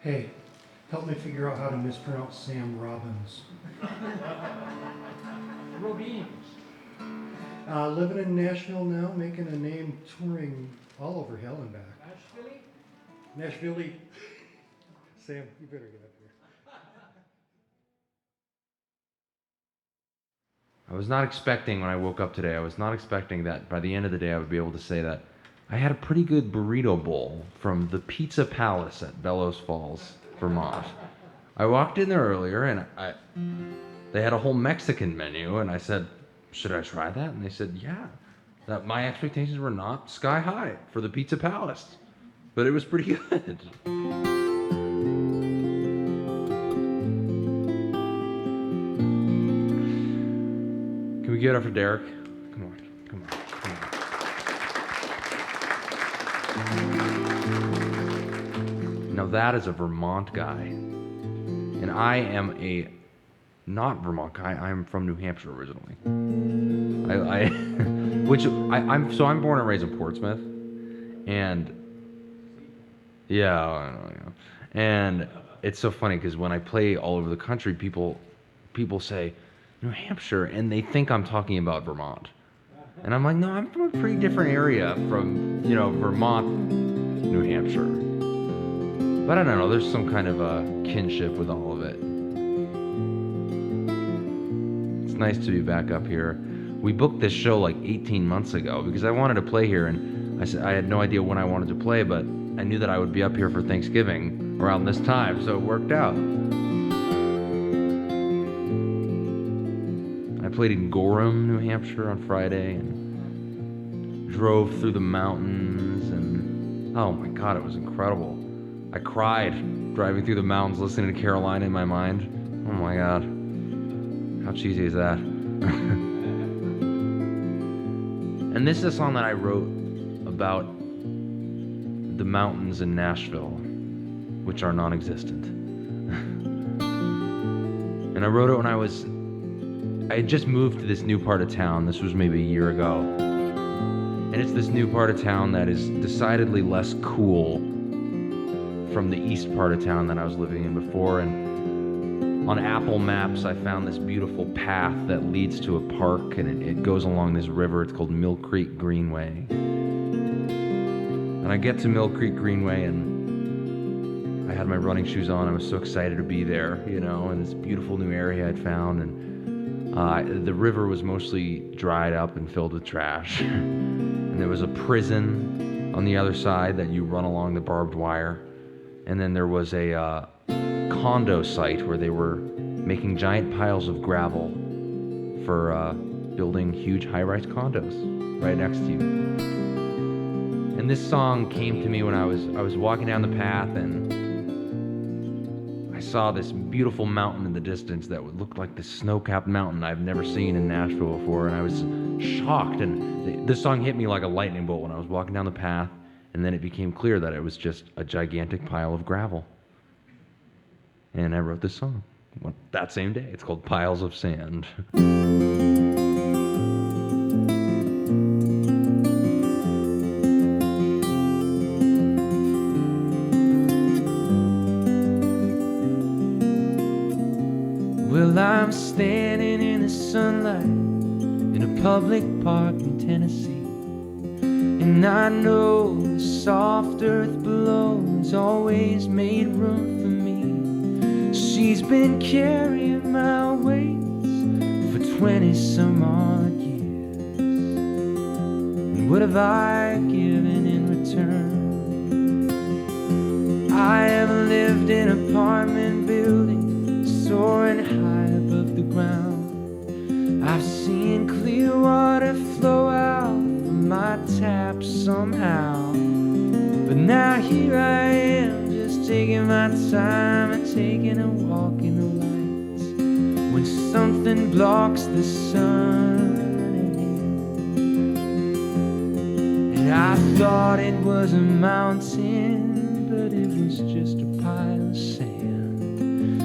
Hey, help me figure out how to mispronounce Sam Robbins. Robbins. Living in Nashville now, making a name touring all over hell and back. Nashville? Nashville. Sam, you better get up here. I was not expecting when I woke up today, I was not expecting that by the end of the day I would be able to say that I had a pretty good burrito bowl from the Pizza Palace at Bellows Falls, Vermont. I walked in there earlier and they had a whole Mexican menu and I said, should I try that? And they said, yeah. That my expectations were not sky high for the Pizza Palace, but it was pretty good. Can we give it up for Derek? Come on. Now that is a Vermont guy. And I am a not Vermont guy. I'm from New Hampshire originally. I'm born and raised in Portsmouth. And yeah, I know. And it's so funny because when I play all over the country, people say New Hampshire, and they think I'm talking about Vermont. And I'm like, no, I'm from a pretty different area from, Vermont, New Hampshire. But I don't know, there's some kind of a kinship with all of it. It's nice to be back up here. We booked this show like 18 months ago because I wanted to play here, and I had no idea when I wanted to play, but I knew that I would be up here for Thanksgiving around this time, so it worked out. I played in Gorham, New Hampshire on Friday and drove through the mountains, and oh my god, it was incredible. I cried driving through the mountains listening to Carolina in my mind. Oh my god. How cheesy is that? And this is a song that I wrote about the mountains in Nashville, which are non-existent. And I wrote it when I had just moved to this new part of town. This was maybe a year ago. And it's this new part of town that is decidedly less cool from the east part of town that I was living in before. And on Apple Maps, I found this beautiful path that leads to a park, and it goes along this river. It's called Mill Creek Greenway. And I get to Mill Creek Greenway, and I had my running shoes on. I was so excited to be there, in this beautiful new area I'd found. And the river was mostly dried up and filled with trash. And there was a prison on the other side that you run along the barbed wire. And then there was a condo site where they were making giant piles of gravel for building huge high-rise condos right next to you. And this song came to me when I was walking down the path, and I saw this beautiful mountain in the distance that would look like this snow-capped mountain I've never seen in Nashville before, and I was shocked. And this song hit me like a lightning bolt when I was walking down the path, and then it became clear that it was just a gigantic pile of gravel. And I wrote this song that same day. It's called Piles of Sand. Well, I'm standing in the sunlight in a public park in Tennessee. And I know the soft earth below has always made room for me. She's been carrying my weight for 20 some odd years. And what have I given in return? I have lived in apartment buildings soaring high above the ground. I've seen clear water flow out from my tap somehow. But now here I am, just taking my time and taking a walk in the lights. When something blocks the sun, and I thought it was a mountain, but it was just a pile of sand,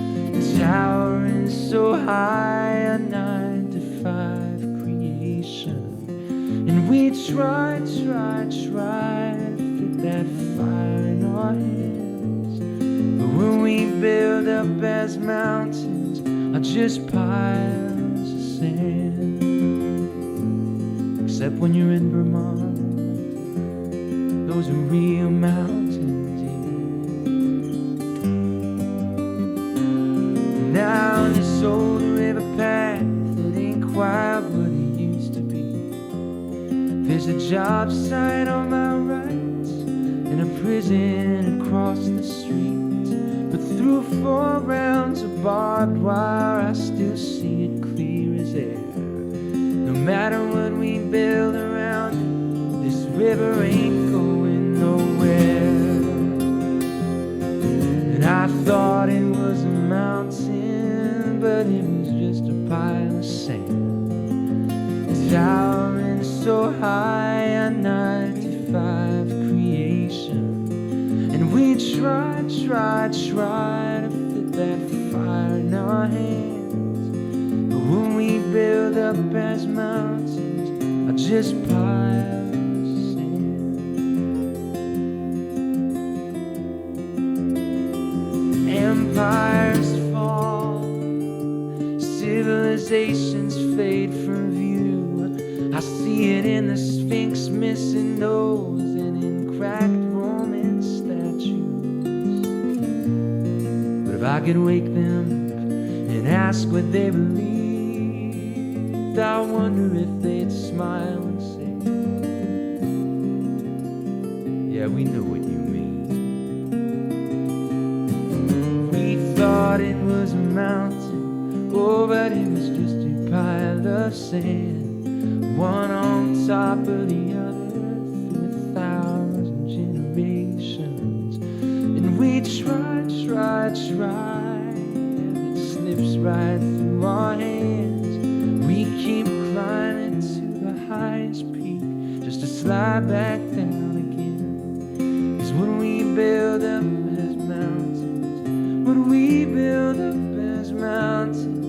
towering so high, a 9-to-5 creation. And we tried to fit that fire in our hands, but when up as mountains are just piles of sand. Except when you're in Vermont, those are real mountains, yeah. Now this old river path that ain't quite what it used to be. There's a job site on my right and a prison across the street. But through 4 rounds of barbed wire, I still see it clear as air. No matter what we build around it, this river ain't going nowhere. And I thought it was a mountain, but it was just a pile of sand, towering so high on 95 creation. And we try to fit that fire in our hands. But when we build up as mountains are just piles of sand. Empires fall, civilizations fade from view. I see it in the Sphinx missing nose and in cracked Roman statues. But if I could wake them and ask what they believed, I wonder if they'd smile and say, yeah, we know what you mean. We thought it was a mountain, oh, but it was just a pile of sand, one on top of the other through 1,000 generations. And we try, and it slips right through our hands. We keep climbing to the highest peak just to slide back down again. 'Cause when we build up as mountains, when we build up as mountains,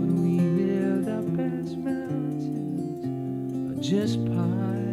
when we build up as mountains, are just piles.